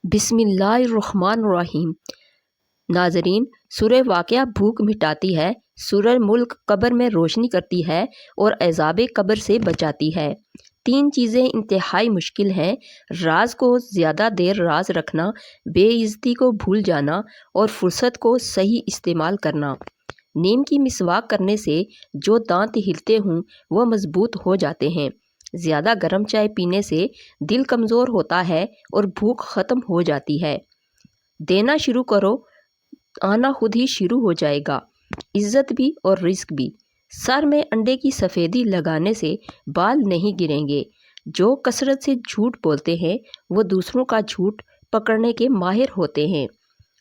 بسم اللہ الرحمن الرحیم۔ ناظرین، سورہ واقعہ بھوک مٹاتی ہے، سورہ ملک قبر میں روشنی کرتی ہے اور عذاب قبر سے بچاتی ہے۔ تین چیزیں انتہائی مشکل ہیں: راز کو زیادہ دیر راز رکھنا، بے عزتی کو بھول جانا اور فرصت کو صحیح استعمال کرنا۔ نیم کی مسواک کرنے سے جو دانت ہلتے ہوں وہ مضبوط ہو جاتے ہیں۔ زیادہ گرم چائے پینے سے دل کمزور ہوتا ہے اور بھوک ختم ہو جاتی ہے۔ دینا شروع کرو، آنا خود ہی شروع ہو جائے گا، عزت بھی اور رزق بھی۔ سر میں انڈے کی سفیدی لگانے سے بال نہیں گریں گے۔ جو کثرت سے جھوٹ بولتے ہیں وہ دوسروں کا جھوٹ پکڑنے کے ماہر ہوتے ہیں۔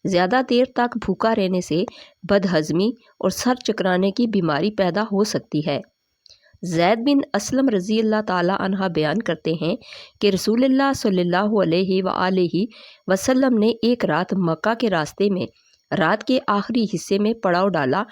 زیادہ دیر تک بھوکا رہنے سے بدہضمی اور سر چکرانے کی بیماری پیدا ہو سکتی ہے۔ زید بن اسلم رضی اللہ تعالیٰ عنہ بیان کرتے ہیں کہ رسول اللہ صلی اللہ علیہ وآلہ وسلم نے ایک رات مکہ کے راستے میں رات کے آخری حصے میں پڑاؤ ڈالا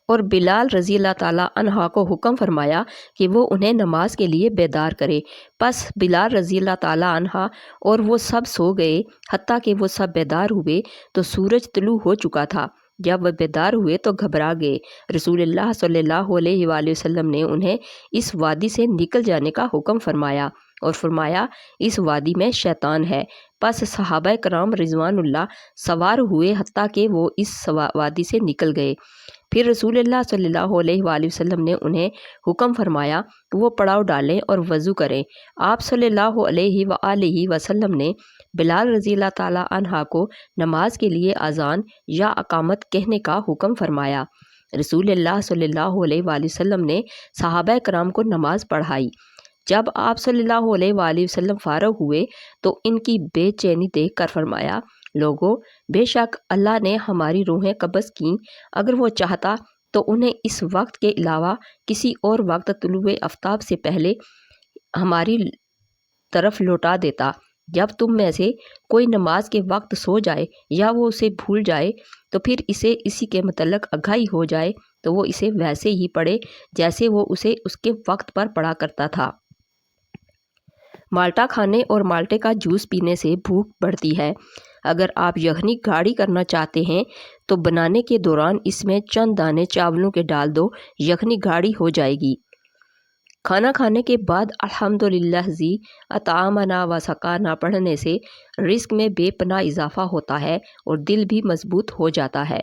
اور بلال رضی اللہ تعالیٰ عنہ کو حکم فرمایا کہ وہ انہیں نماز کے لیے بیدار کرے۔ پس بلال رضی اللہ تعالیٰ عنہ اور وہ سب سو گئے، حتیٰ کہ وہ سب بیدار ہوئے تو سورج طلوع ہو چکا تھا۔ جب وہ بیدار ہوئے تو گھبرا گئے۔ رسول اللہ صلی اللہ علیہ وآلہ وسلم نے انہیں اس وادی سے نکل جانے کا حکم فرمایا اور فرمایا اس وادی میں شیطان ہے۔ پس صحابہ کرام رضوان اللہ سوار ہوئے حتیٰ کہ وہ اس وادی سے نکل گئے۔ پھر رسول اللہ صلی اللہ علیہ وآلہ وسلم نے انہیں حکم فرمایا کہ وہ پڑاؤ ڈالیں اور وضو کریں۔ آپ صلی اللہ علیہ وآلہ وسلم نے بلال رضی اللہ تعالیٰ عنہ کو نماز کے لیے اذان یا اقامت کہنے کا حکم فرمایا۔ رسول اللہ صلی اللہ علیہ وآلہ وسلم نے صحابہ کرام کو نماز پڑھائی۔ جب آپ صلی اللہ علیہ وآلہ وسلم فارغ ہوئے تو ان کی بے چینی دیکھ کر فرمایا: لوگو، بے شک اللہ نے ہماری روحیں قبض کیں، اگر وہ چاہتا تو انہیں اس وقت کے علاوہ کسی اور وقت طلوع آفتاب سے پہلے ہماری طرف لوٹا دیتا۔ جب تم میں سے کوئی نماز کے وقت سو جائے یا وہ اسے بھول جائے تو پھر اسے اسی کے متعلق آگاہی ہو جائے تو وہ اسے ویسے ہی پڑھے جیسے وہ اسے اس کے وقت پر پڑھا کرتا تھا۔ مالٹا کھانے اور مالٹے کا جوس پینے سے بھوک بڑھتی ہے۔ اگر آپ یخنی گاڑھی کرنا چاہتے ہیں تو بنانے کے دوران اس میں چند دانے چاولوں کے ڈال دو، یخنی گاڑھی ہو جائے گی۔ کھانا کھانے کے بعد الحمدللہ زی اطعمنا و سقانا پڑھنے سے رزق میں بے پناہ اضافہ ہوتا ہے اور دل بھی مضبوط ہو جاتا ہے۔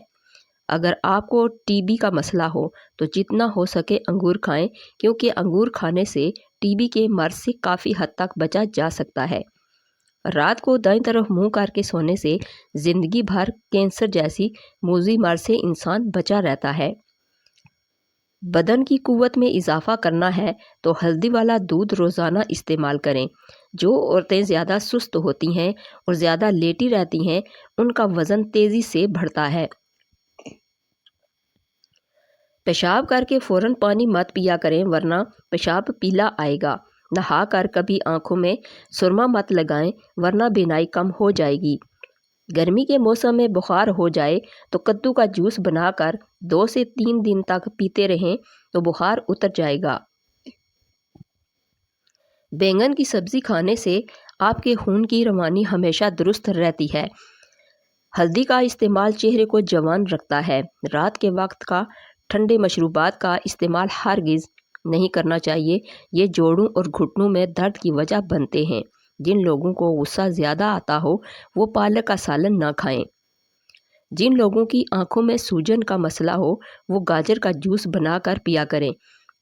اگر آپ کو ٹی بی کا مسئلہ ہو تو جتنا ہو سکے انگور کھائیں، کیونکہ انگور کھانے سے ٹی بی کے مرض سے کافی حد تک بچا جا سکتا ہے۔ رات کو دائیں طرف منہ کر کے سونے سے زندگی بھر کینسر جیسی موذی مرض سے انسان بچا رہتا ہے۔ بدن کی قوت میں اضافہ کرنا ہے تو ہلدی والا دودھ روزانہ استعمال کریں۔ جو عورتیں زیادہ سست ہوتی ہیں اور زیادہ لیٹی رہتی ہیں ان کا وزن تیزی سے بڑھتا ہے۔ پیشاب کر کے فوراً پانی مت پیا کریں ورنہ پیشاب پیلا آئے گا۔ نہا کر کبھی آنکھوں میں سرما مت لگائیں ورنہ بینائی کم ہو جائے گی۔ گرمی کے موسم میں بخار ہو جائے تو کدو کا جوس بنا کر 2 سے 3 دن تک پیتے رہیں تو بخار اتر جائے گا۔ بینگن کی سبزی کھانے سے آپ کے خون کی روانی ہمیشہ درست رہتی ہے۔ ہلدی کا استعمال چہرے کو جوان رکھتا ہے۔ رات کے وقت کا ٹھنڈے مشروبات کا استعمال ہرگز نہیں کرنا چاہیے، یہ جوڑوں اور گھٹنوں میں درد کی وجہ بنتے ہیں۔ جن لوگوں کو غصہ زیادہ آتا ہو وہ پالک کا سالن نہ کھائیں۔ جن لوگوں کی آنکھوں میں سوجن کا مسئلہ ہو وہ گاجر کا جوس بنا کر پیا کریں۔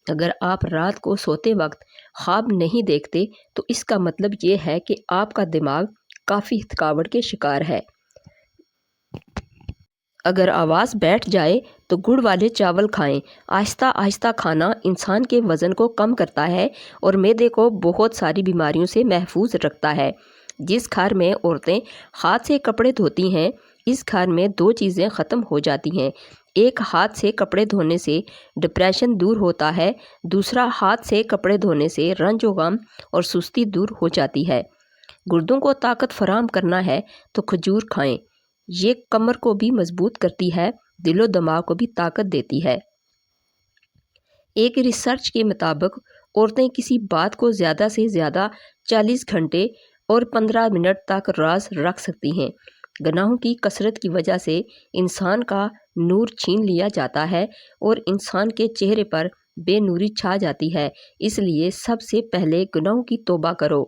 اگر آپ رات کو سوتے وقت خواب نہیں دیکھتے تو اس کا مطلب یہ ہے کہ آپ کا دماغ کافی تھکاوٹ کے شکار ہے۔ اگر آواز بیٹھ جائے تو گڑ والے چاول کھائیں۔ آہستہ آہستہ کھانا انسان کے وزن کو کم کرتا ہے اور معدے کو بہت ساری بیماریوں سے محفوظ رکھتا ہے۔ جس گھر میں عورتیں ہاتھ سے کپڑے دھوتی ہیں اس گھر میں 2 چیزیں ختم ہو جاتی ہیں: ایک، ہاتھ سے کپڑے دھونے سے ڈپریشن دور ہوتا ہے، دوسرا، ہاتھ سے کپڑے دھونے سے رنج و غم اور سستی دور ہو جاتی ہے۔ گردوں کو طاقت فراہم کرنا ہے تو کھجور کھائیں، یہ کمر کو بھی مضبوط کرتی ہے، دل و دماغ کو بھی طاقت دیتی ہے۔ ایک ریسرچ کے مطابق عورتیں کسی بات کو زیادہ سے زیادہ 40 گھنٹے اور 15 منٹ تک راز رکھ سکتی ہیں۔ گناہوں کی کثرت کی وجہ سے انسان کا نور چھین لیا جاتا ہے اور انسان کے چہرے پر بے نوری چھا جاتی ہے، اس لیے سب سے پہلے گناہوں کی توبہ کرو۔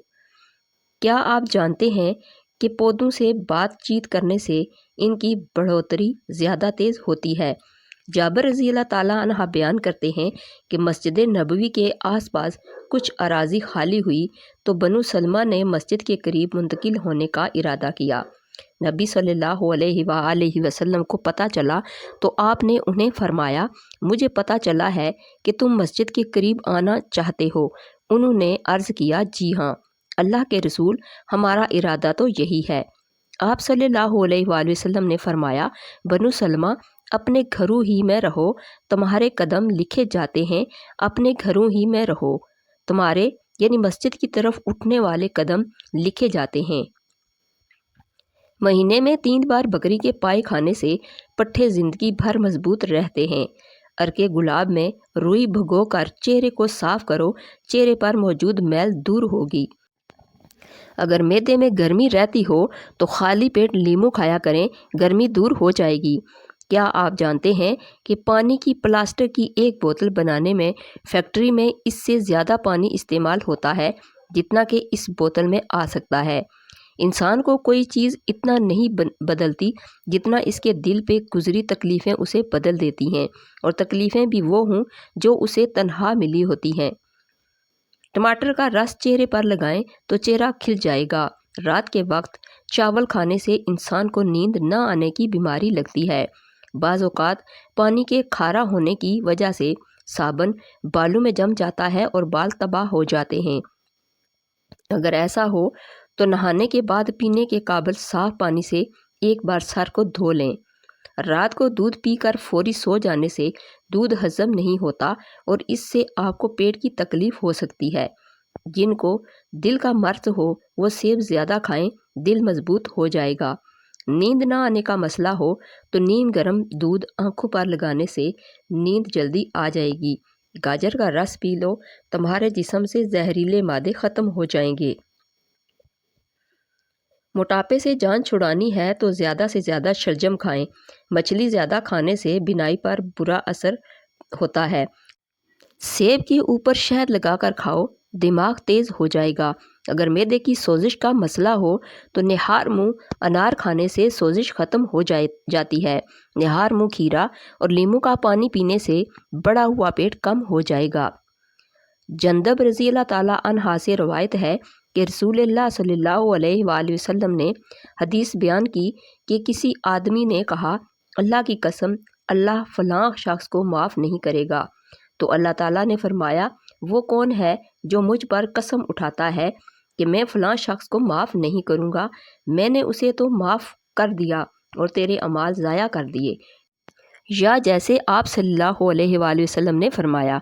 کیا آپ جانتے ہیں کہ پودوں سے بات چیت کرنے سے ان کی بڑھوتری زیادہ تیز ہوتی ہے؟ جابر رضی اللہ تعالیٰ عنہ بیان کرتے ہیں کہ مسجد نبوی کے آس پاس کچھ اراضی خالی ہوئی تو بنو سلمہ نے مسجد کے قریب منتقل ہونے کا ارادہ کیا۔ نبی صلی اللہ علیہ وآلہ وسلم کو پتہ چلا تو آپ نے انہیں فرمایا، مجھے پتہ چلا ہے کہ تم مسجد کے قریب آنا چاہتے ہو۔ انہوں نے عرض کیا، جی ہاں اللہ کے رسول، ہمارا ارادہ تو یہی ہے۔ آپ صلی اللہ علیہ وآلہ وسلم نے فرمایا، بنو سلمہ اپنے گھروں ہی میں رہو، تمہارے قدم لکھے جاتے ہیں، اپنے گھروں ہی میں رہو، تمہارے یعنی مسجد کی طرف اٹھنے والے قدم لکھے جاتے ہیں۔ مہینے میں 3 بار بکری کے پائے کھانے سے پٹھے زندگی بھر مضبوط رہتے ہیں۔ عرق گلاب میں روئی بھگو کر چہرے کو صاف کرو، چہرے پر موجود میل دور ہوگی۔ اگر معدے میں گرمی رہتی ہو تو خالی پیٹ لیمو کھایا کریں، گرمی دور ہو جائے گی۔ کیا آپ جانتے ہیں کہ پانی کی پلاسٹر کی ایک بوتل بنانے میں فیکٹری میں اس سے زیادہ پانی استعمال ہوتا ہے جتنا کہ اس بوتل میں آ سکتا ہے؟ انسان کو کوئی چیز اتنا نہیں بدلتی جتنا اس کے دل پہ گزری تکلیفیں اسے بدل دیتی ہیں، اور تکلیفیں بھی وہ ہوں جو اسے تنہا ملی ہوتی ہیں۔ ٹماٹر کا رس چہرے پر لگائیں تو چہرہ کھل جائے گا۔ رات کے وقت چاول کھانے سے انسان کو نیند نہ آنے کی بیماری لگتی ہے۔ بعض اوقات پانی کے کھارا ہونے کی وجہ سے صابن بالوں میں جم جاتا ہے اور بال تباہ ہو جاتے ہیں۔ اگر ایسا ہو تو نہانے کے بعد پینے کے قابل صاف پانی سے ایک بار سر کو دھو لیں۔ رات کو دودھ پی کر فوری سو جانے سے دودھ ہضم نہیں ہوتا اور اس سے آپ کو پیٹ کی تکلیف ہو سکتی ہے۔ جن کو دل کا مرض ہو وہ سیب زیادہ کھائیں، دل مضبوط ہو جائے گا۔ نیند نہ آنے کا مسئلہ ہو تو نیم گرم دودھ آنکھوں پر لگانے سے نیند جلدی آ جائے گی۔ گاجر کا رس پی لو، تمہارے جسم سے زہریلے مادے ختم ہو جائیں گے۔ موٹاپے سے جان چھڑانی ہے تو زیادہ سے زیادہ شلجم کھائیں۔ مچھلی زیادہ کھانے سے بینائی پر برا اثر ہوتا ہے۔ سیب کے اوپر شہد لگا کر کھاؤ، دماغ تیز ہو جائے گا۔ اگر معدے کی سوزش کا مسئلہ ہو تو نہار منہ انار کھانے سے سوزش ختم ہو جاتی ہے۔ نہار منہ کھیرا اور لیمو کا پانی پینے سے بڑا ہوا پیٹ کم ہو جائے گا۔ جندب رضی اللہ تعالیٰ عنہ سے روایت ہے کہ رسول اللہ صلی اللہ علیہ وآلہ وسلم نے حدیث بیان کی کہ کسی آدمی نے کہا، اللہ کی قسم اللہ فلاں شخص کو معاف نہیں کرے گا، تو اللہ تعالیٰ نے فرمایا، وہ کون ہے جو مجھ پر قسم اٹھاتا ہے کہ میں فلاں شخص کو معاف نہیں کروں گا؟ میں نے اسے تو معاف کر دیا اور تیرے اعمال ضائع کر دیے۔ یا جیسے آپ صلی اللہ علیہ وآلہ وسلم نے فرمایا،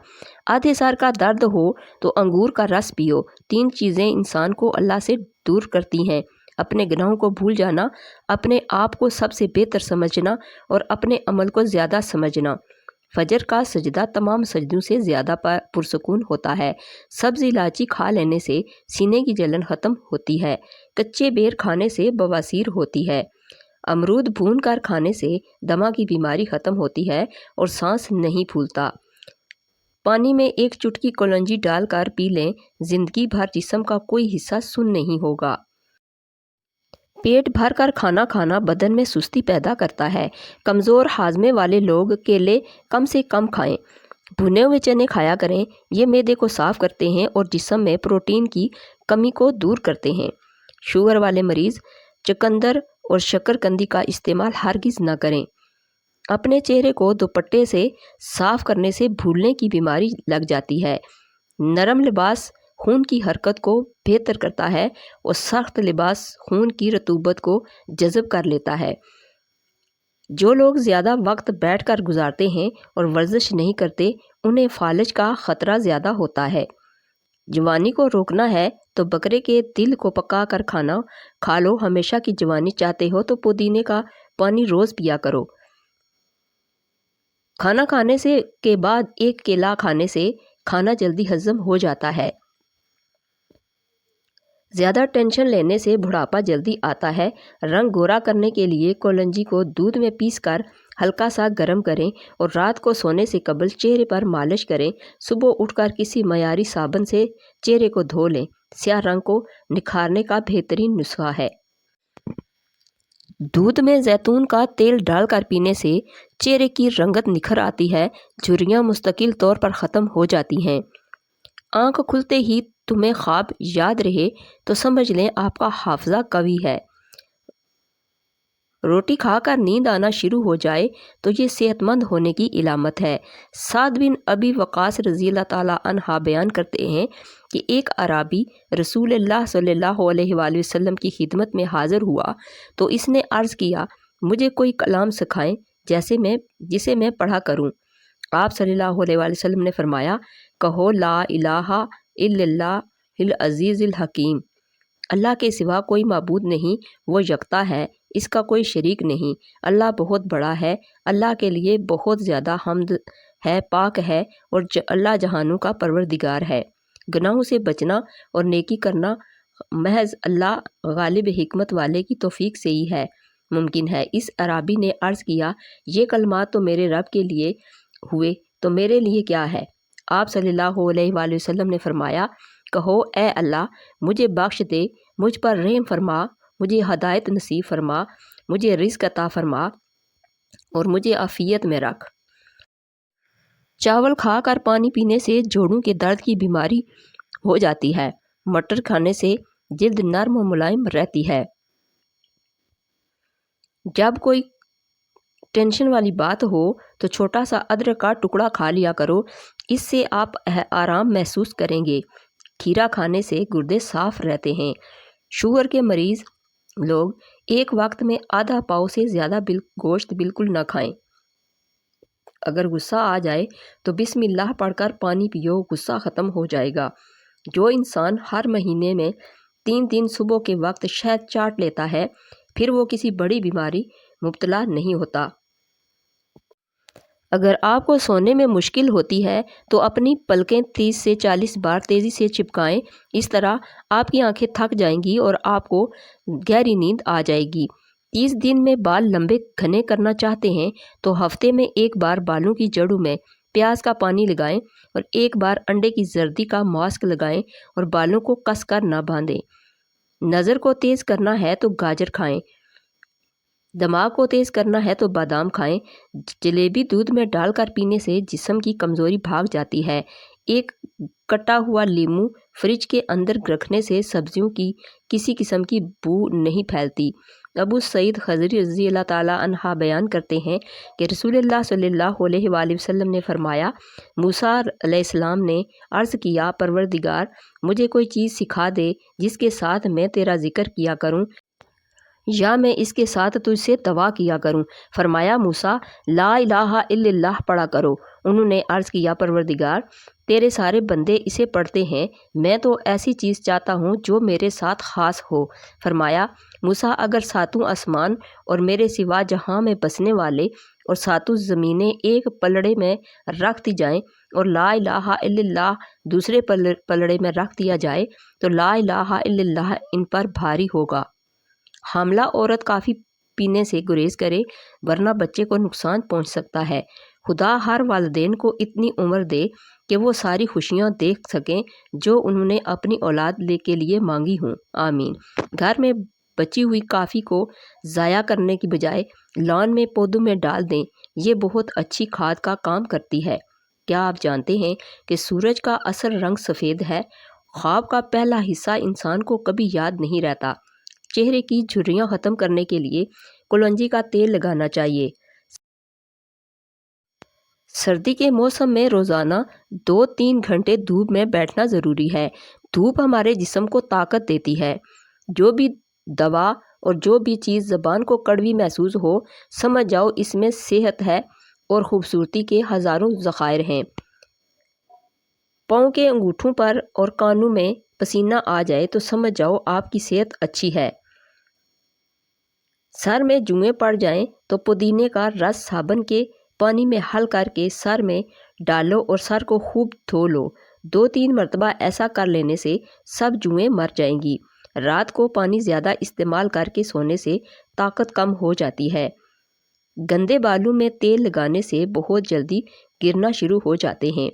آدھے سر کا درد ہو تو انگور کا رس پیو۔ 3 چیزیں انسان کو اللہ سے دور کرتی ہیں: اپنے گناہوں کو بھول جانا، اپنے آپ کو سب سے بہتر سمجھنا اور اپنے عمل کو زیادہ سمجھنا۔ فجر کا سجدہ تمام سجدوں سے زیادہ پرسکون ہوتا ہے۔ سبز الائچی کھا لینے سے سینے کی جلن ختم ہوتی ہے۔ کچے بیر کھانے سے بواسیر ہوتی ہے۔ امرود بھون کر کھانے سے دمہ کی بیماری ختم ہوتی ہے اور سانس نہیں پھولتا۔ پانی میں 1 چٹکی کلونجی ڈال کر پی لیں، زندگی بھر جسم کا کوئی حصہ سن نہیں ہوگا۔ پیٹ بھر کر کھانا کھانا بدن میں سستی پیدا کرتا ہے۔ کمزور ہاضمے والے لوگ کیلے کم سے کم کھائیں۔ بھنے ہوئے چنے کھایا کریں، یہ معدے کو صاف کرتے ہیں اور جسم میں پروٹین کی کمی کو دور کرتے ہیں۔ شوگر والے مریض چقندر اور شکرقندی کا استعمال ہرگز نہ کریں۔ اپنے چہرے کو دوپٹے سے صاف کرنے سے بھولنے کی بیماری لگ جاتی ہے۔ نرم لباس خون کی حرکت کو بہتر کرتا ہے اور سخت لباس خون کی رطوبت کو جذب کر لیتا ہے۔ جو لوگ زیادہ وقت بیٹھ کر گزارتے ہیں اور ورزش نہیں کرتے، انہیں فالج کا خطرہ زیادہ ہوتا ہے۔ جوانی کو روکنا ہے تو بکرے کے دل کو پکا کر کھانا کھا لو۔ ہمیشہ کی جوانی چاہتے ہو تو پودینے کا پانی روز پیا کرو۔ کھانا کھانے سے کے بعد 1 کیلا کھانے سے کھانا جلدی ہضم ہو جاتا ہے۔ زیادہ ٹینشن لینے سے بڑھاپا جلدی آتا ہے۔ رنگ گورا کرنے کے لیے کولونجی کو دودھ میں پیس کر ہلکا سا گرم کریں اور رات کو سونے سے قبل چہرے پر مالش کریں۔ صبح اٹھ کر کسی معیاری صابن سے چہرے کو دھو لیں۔ سیاہ رنگ کو نکھارنے کا بہترین نسخہ ہے۔ دودھ میں زیتون کا تیل ڈال کر پینے سے چہرے کی رنگت نکھر آتی ہے، جھریاں مستقل طور پر ختم ہو جاتی ہیں۔ آنکھ کھلتے ہی تمہیں خواب یاد رہے تو سمجھ لیں آپ کا حافظہ قوی ہے۔ روٹی کھا کر نیند آنا شروع ہو جائے تو یہ صحت مند ہونے کی علامت ہے۔ سعد بن ابی وقاص رضی اللہ تعالیٰ عنہ بیان کرتے ہیں کہ ایک اعرابی رسول اللہ صلی اللہ علیہ وآلہ وسلم کی خدمت میں حاضر ہوا تو اس نے عرض کیا، مجھے کوئی کلام سکھائیں جسے میں پڑھا کروں۔ آپ صلی اللہ علیہ وآلہ وسلم نے فرمایا، کہو لا الہ الا اللہ العزیز الحکیم، اللہ کے سوا کوئی معبود نہیں، وہ یکتا ہے، اس کا کوئی شریک نہیں، اللہ بہت بڑا ہے، اللہ کے لیے بہت زیادہ حمد ہے، پاک ہے اور اللہ جہانوں کا پروردگار ہے۔ گناہوں سے بچنا اور نیکی کرنا محض اللہ غالب حکمت والے کی توفیق سے ہی ہے ممکن ہے۔ اس اعرابی نے عرض کیا، یہ کلمات تو میرے رب کے لیے ہوئے، تو میرے لیے کیا ہے؟ آپ صلی اللہ علیہ وآلہ وسلم نے فرمایا، کہو اے اللہ مجھے بخش دے، مجھ پر رحم فرما، مجھے ہدایت نصیب فرما، مجھے رزق عطا فرما اور مجھے عافیت میں رکھ۔ چاول کھا کر پانی پینے سے جوڑوں کے درد کی بیماری ہو جاتی ہے۔ مٹر کھانے سے جلد نرم و ملائم رہتی ہے۔ جب کوئی ٹینشن والی بات ہو تو چھوٹا سا ادرک کا ٹکڑا کھا لیا کرو، اس سے آپ آرام محسوس کریں گے۔ کھیرا کھانے سے گردے صاف رہتے ہیں۔ شوگر کے مریض لوگ ایک وقت میں آدھا پاؤ سے زیادہ گوشت بالکل نہ کھائیں۔ اگر غصہ آ جائے تو بسم اللہ پڑھ کر پانی پیو، غصہ ختم ہو جائے گا۔ جو انسان ہر مہینے میں 3 دن صبح کے وقت شہد چاٹ لیتا ہے پھر وہ کسی بڑی بیماری مبتلا نہیں ہوتا۔ اگر آپ کو سونے میں مشکل ہوتی ہے تو اپنی پلکیں 30 سے 40 بار تیزی سے چپکائیں، اس طرح آپ کی آنکھیں تھک جائیں گی اور آپ کو گہری نیند آ جائے گی۔ 30 دن میں بال لمبے گھنے کرنا چاہتے ہیں تو ہفتے میں ایک بار بالوں کی جڑوں میں پیاز کا پانی لگائیں اور ایک بار انڈے کی زردی کا ماسک لگائیں اور بالوں کو کس کر نہ باندھیں۔ نظر کو تیز کرنا ہے تو گاجر کھائیں، دماغ کو تیز کرنا ہے تو بادام کھائیں۔ جلیبی دودھ میں ڈال کر پینے سے جسم کی کمزوری بھاگ جاتی ہے۔ ایک کٹا ہوا لیمو فریج کے اندر رکھنے سے سبزیوں کی کسی قسم کی بو نہیں پھیلتی۔ ابو سعید خدری رضی اللہ تعالیٰ عنہ بیان کرتے ہیں کہ رسول اللہ صلی اللہ علیہ وآلہ وسلم نے فرمایا، موسیٰ علیہ السلام نے عرض کیا، پروردگار مجھے کوئی چیز سکھا دے جس کے ساتھ میں تیرا ذکر کیا کروں یا میں اس کے ساتھ تجھ سے دعا کیا کروں۔ فرمایا، موسیٰ لا الہ الا اللہ پڑھا کرو۔ انہوں نے عرض کیا، پروردگار تیرے سارے بندے اسے پڑھتے ہیں، میں تو ایسی چیز چاہتا ہوں جو میرے ساتھ خاص ہو۔ فرمایا، موسیٰ اگر ساتوں آسمان اور میرے سوا جہاں میں بسنے والے اور ساتوں زمینیں ایک پلڑے میں رکھ دی جائیں اور لا الہ الا اللہ دوسرے پلڑے میں رکھ دیا جائے تو لا الہ الا اللہ ان پر بھاری ہوگا۔ حاملہ عورت کافی پینے سے گریز کرے ورنہ بچے کو نقصان پہنچ سکتا ہے۔ خدا ہر والدین کو اتنی عمر دے کہ وہ ساری خوشیاں دیکھ سکیں جو انہوں نے اپنی اولاد کے لیے مانگی ہوں، آمین۔ گھر میں بچی ہوئی کافی کو ضائع کرنے کی بجائے لان میں پودوں میں ڈال دیں، یہ بہت اچھی کھاد کا کام کرتی ہے۔ کیا آپ جانتے ہیں کہ سورج کا اصل رنگ سفید ہے؟ خواب کا پہلا حصہ انسان کو کبھی یاد نہیں رہتا۔ چہرے کی جھریاں ختم کرنے کے لیے کلونجی کا تیل لگانا چاہیے۔ سردی کے موسم میں روزانہ 2-3 گھنٹے دھوپ میں بیٹھنا ضروری ہے۔ دھوپ ہمارے جسم کو طاقت دیتی ہے۔ جو بھی دوا اور جو بھی چیز زبان کو کڑوی محسوس ہو، سمجھ جاؤ اس میں صحت ہے اور خوبصورتی کے ہزاروں ذخائر ہیں۔ پاؤں کے انگوٹھوں پر اور کانوں میں پسینہ آ جائے تو سمجھ جاؤ آپ کی صحت اچھی ہے۔ سر میں جوئیں پڑ جائیں تو پودینے کا رس صابن کے پانی میں حل کر کے سر میں ڈالو اور سر کو خوب دھو لو۔ 2-3 مرتبہ ایسا کر لینے سے سب جوئیں مر جائیں گی۔ رات کو پانی زیادہ استعمال کر کے سونے سے طاقت کم ہو جاتی ہے۔ گندے بالوں میں تیل لگانے سے بہت جلدی گرنا شروع ہو جاتے ہیں۔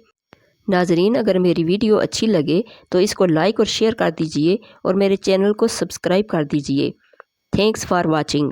ناظرین، اگر میری ویڈیو اچھی لگے تو اس کو لائک اور شیئر کر دیجئے اور میرے چینل کو سبسکرائب کر دیجئے۔ Thanks for watching.